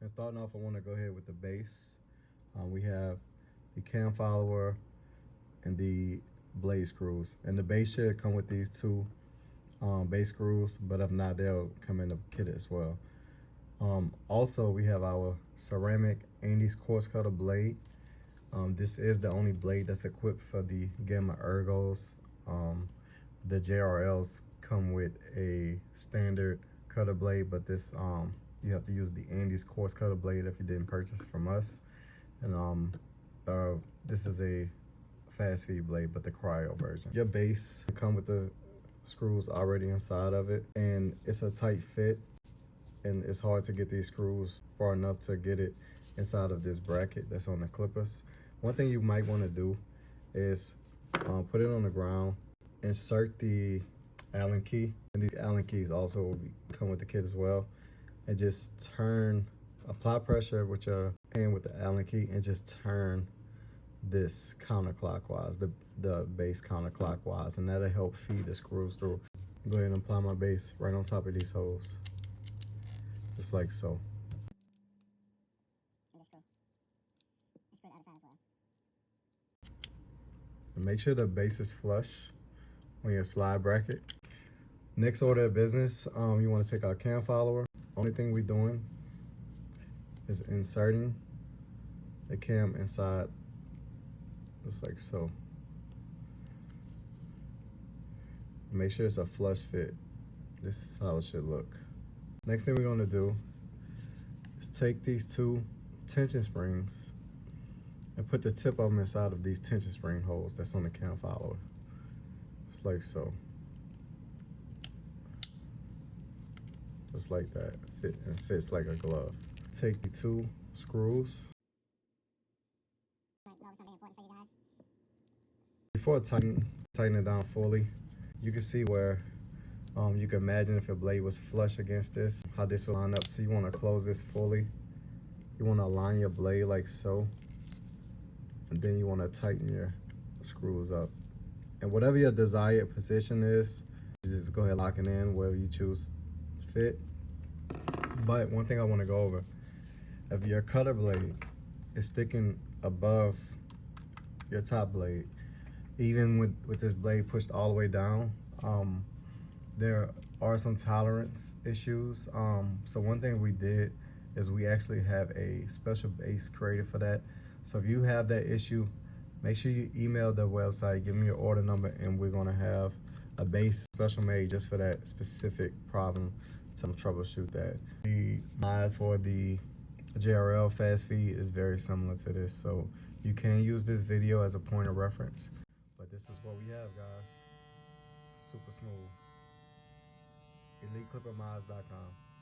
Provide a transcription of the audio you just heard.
And starting off, I want to go ahead with the base. We have the cam follower and the blade screws. And the base should come with these two base screws, but if not, they'll come in the kit as well. Also, we have our ceramic Andes coarse cutter blade. This is the only blade that's equipped for the Gamma ergos. The JRLs come with a standard cutter blade, but this you have to use the Andes coarse cutter blade if you didn't purchase from us. And this is a fast feed blade, but the cryo version. Your base come with the screws already inside of it, and it's a tight fit, and it's hard to get these screws far enough to get it inside of this bracket that's on the clippers. One thing you might want to do is put it on the ground, insert the Allen key, and these Allen keys also will come with the kit as well, and just apply pressure with your hand with the Allen key, and just turn this counterclockwise, the base counterclockwise, and that'll help feed the screws through. Go ahead and apply my base right on top of these holes, just like so. And make sure the base is flush on your slide bracket. Next order of business, you want to take our cam follower. Only thing we're doing is inserting the cam inside, just like so. Make sure it's a flush fit. This is how it should look. Next thing we're going to do is take these two tension springs and put the tip of them inside of these tension spring holes that's on the cam follower, just like so. Just like that. It fits like a glove. Take the two screws. Before tighten it down fully, you can see where you can imagine if your blade was flush against this, how this will line up. So you want to close this fully. You want to align your blade like so, and then you want to tighten your screws up. And whatever your desired position is, just go ahead and lock it in wherever you choose to fit. But one thing I want to go over, if your cutter blade is sticking above your top blade, even with this blade pushed all the way down, there are some tolerance issues. So one thing we did is we actually have a special base created for that. So if you have that issue, make sure you email the website, give me your order number, and we're gonna have a base special made just for that specific problem to troubleshoot that. The mod for the JRL fast feed is very similar to this, so you can use this video as a point of reference. But this is what we have, guys. Super smooth. EliteClipperMods.com.